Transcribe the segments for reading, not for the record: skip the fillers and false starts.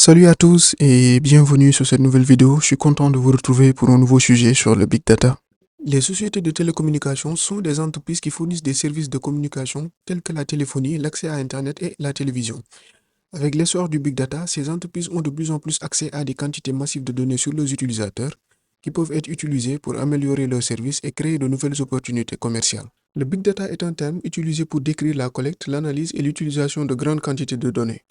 Salut à tous et bienvenue sur cette nouvelle vidéo. Je suis content de vous retrouver pour un nouveau sujet sur le Big Data. Les sociétés de télécommunications sont des entreprises qui fournissent des services de communication tels que la téléphonie, l'accès à Internet et la télévision. Avec l'essor du Big Data, ces entreprises ont de plus en plus accès à des quantités massives de données sur leurs utilisateurs qui peuvent être utilisées pour améliorer leurs services et créer de nouvelles opportunités commerciales. Le Big Data est un terme utilisé pour décrire la collecte, l'analyse et l'utilisation de grandes quantités de données.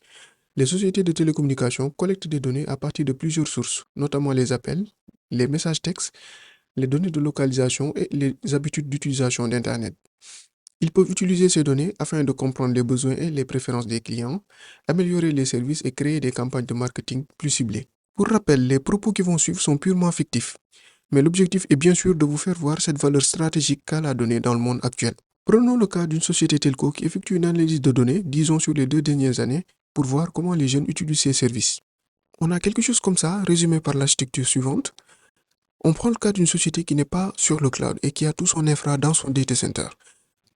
Les sociétés de télécommunications collectent des données à partir de plusieurs sources, notamment les appels, les messages textes, les données de localisation et les habitudes d'utilisation d'Internet. Ils peuvent utiliser ces données afin de comprendre les besoins et les préférences des clients, améliorer les services et créer des campagnes de marketing plus ciblées. Pour rappel, les propos qui vont suivre sont purement fictifs, mais l'objectif est bien sûr de vous faire voir cette valeur stratégique qu'a la donnée dans le monde actuel. Prenons le cas d'une société telco qui effectue une analyse de données, disons sur les 2 dernières années, pour voir comment les jeunes utilisent ces services. On a quelque chose comme ça, résumé par la structure suivante. On prend le cas d'une société qui n'est pas sur le cloud et qui a tout son infra dans son data center.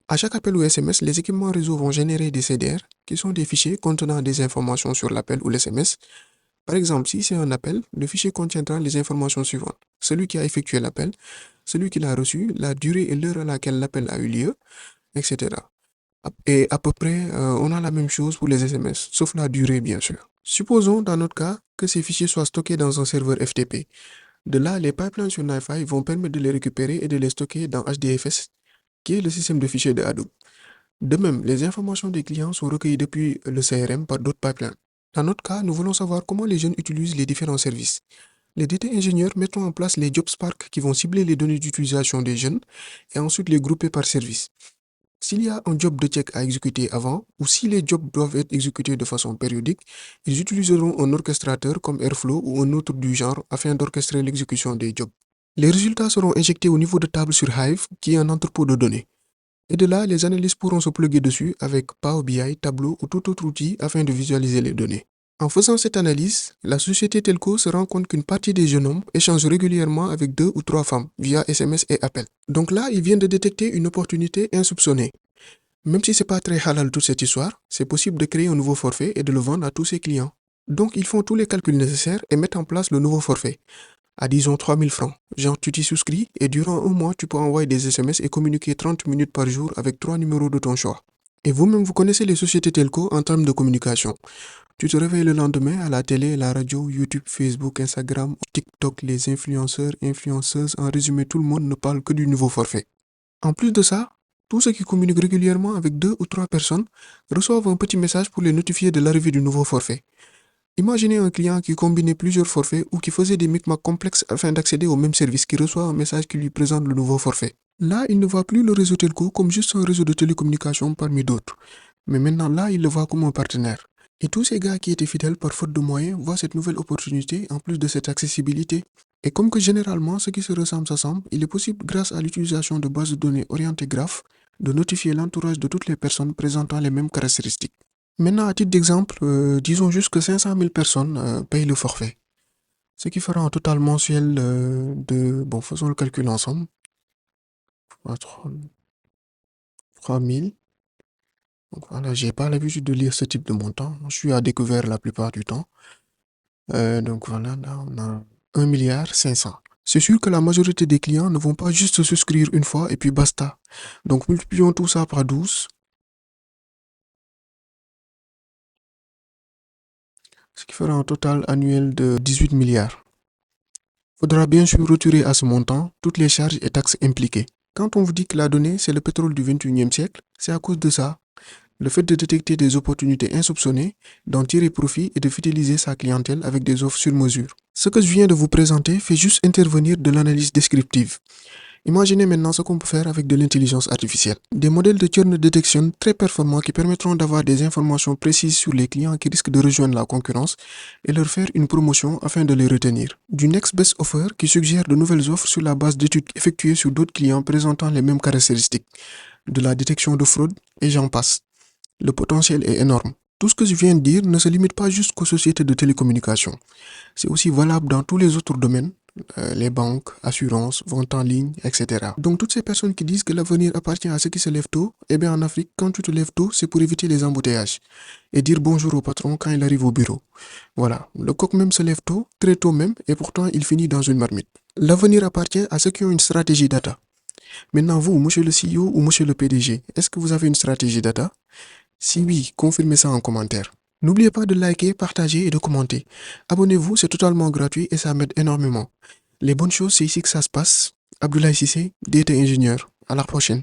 À chaque appel ou SMS, les équipements réseau vont générer des CDR, qui sont des fichiers contenant des informations sur l'appel ou l'SMS. Par exemple, si c'est un appel, le fichier contiendra les informations suivantes. Celui qui a effectué l'appel, celui qui l'a reçu, la durée et l'heure à laquelle l'appel a eu lieu, etc. Et à peu près, on a la même chose pour les SMS, sauf la durée bien sûr. Supposons dans notre cas que ces fichiers soient stockés dans un serveur FTP. De là, les pipelines sur NiFi vont permettre de les récupérer et de les stocker dans HDFS, qui est le système de fichiers de Hadoop. De même, les informations des clients sont recueillies depuis le CRM par d'autres pipelines. Dans notre cas, nous voulons savoir comment les jeunes utilisent les différents services. Les data ingénieurs mettront en place les Job Spark qui vont cibler les données d'utilisation des jeunes et ensuite les grouper par service. S'il y a un job de check à exécuter avant ou si les jobs doivent être exécutés de façon périodique, ils utiliseront un orchestrateur comme Airflow ou un autre du genre afin d'orchestrer l'exécution des jobs. Les résultats seront injectés au niveau de table sur Hive, qui est un entrepôt de données. Et de là, les analystes pourront se plugger dessus avec Power BI, Tableau ou tout autre outil afin de visualiser les données. En faisant cette analyse, la société telco se rend compte qu'une partie des jeunes hommes échangent régulièrement avec 2 ou 3 femmes via SMS et appel. Donc là, ils viennent de détecter une opportunité insoupçonnée. Même si c'est pas très halal toute cette histoire, c'est possible de créer un nouveau forfait et de le vendre à tous ses clients. Donc ils font tous les calculs nécessaires et mettent en place le nouveau forfait. À disons 3000 francs. Genre tu t'y souscris et durant un mois tu peux envoyer des SMS et communiquer 30 minutes par jour avec 3 numéros de ton choix. Et vous-même vous connaissez les sociétés telco en termes de communication. Tu te réveilles le lendemain à la télé, la radio, YouTube, Facebook, Instagram, TikTok, les influenceurs, influenceuses, en résumé tout le monde ne parle que du nouveau forfait. En plus de ça, tous ceux qui communiquent régulièrement avec 2 ou 3 personnes reçoivent un petit message pour les notifier de l'arrivée du nouveau forfait. Imaginez un client qui combinait plusieurs forfaits ou qui faisait des micmacs complexes afin d'accéder au même service qui reçoit un message qui lui présente le nouveau forfait. Là, il ne voit plus le réseau telco comme juste un réseau de télécommunications parmi d'autres. Mais maintenant, là, il le voit comme un partenaire. Et tous ces gars qui étaient fidèles par faute de moyens voient cette nouvelle opportunité en plus de cette accessibilité. Et comme que généralement, ce qui se ressemble s'assemble, il est possible, grâce à l'utilisation de bases de données orientées graphes, de notifier l'entourage de toutes les personnes présentant les mêmes caractéristiques. Maintenant, à titre d'exemple, disons juste que 500 000 personnes payent le forfait. Ce qui fera un total mensuel de... Bon, faisons le calcul ensemble. 3 000. Donc voilà, j'ai pas l'habitude de lire ce type de montant. Je suis à découvert la plupart du temps. Donc voilà, là on a 1,5 milliard. C'est sûr que la majorité des clients ne vont pas juste se souscrire une fois et puis basta. Donc multiplions tout ça par 12. Ce qui fera un total annuel de 18 milliards. Faudra bien sûr retirer à ce montant toutes les charges et taxes impliquées. Quand on vous dit que la donnée c'est le pétrole du 21e siècle, c'est à cause de ça. Le fait de détecter des opportunités insoupçonnées, d'en tirer profit et de fidéliser sa clientèle avec des offres sur mesure. Ce que je viens de vous présenter fait juste intervenir de l'analyse descriptive. Imaginez maintenant ce qu'on peut faire avec de l'intelligence artificielle. Des modèles de churn detection très performants qui permettront d'avoir des informations précises sur les clients qui risquent de rejoindre la concurrence et leur faire une promotion afin de les retenir. Du Next Best Offer qui suggère de nouvelles offres sur la base d'études effectuées sur d'autres clients présentant les mêmes caractéristiques. De la détection de fraude et j'en passe. Le potentiel est énorme. Tout ce que je viens de dire ne se limite pas juste qu'aux sociétés de télécommunications. C'est aussi valable dans tous les autres domaines, les banques, assurances, vente en ligne, etc. Donc toutes ces personnes qui disent que l'avenir appartient à ceux qui se lèvent tôt, eh bien en Afrique, quand tu te lèves tôt, c'est pour éviter les embouteillages et dire bonjour au patron quand il arrive au bureau. Voilà, le coq même se lève tôt, très tôt même, et pourtant il finit dans une marmite. L'avenir appartient à ceux qui ont une stratégie data. Maintenant, vous, monsieur le CEO ou monsieur le PDG, est-ce que vous avez une stratégie data? Si oui, confirmez ça en commentaire. N'oubliez pas de liker, partager et de commenter. Abonnez-vous, c'est totalement gratuit et ça m'aide énormément. Les bonnes choses, c'est ici que ça se passe. Abdoulaye Sissé, DT ingénieur. À la prochaine.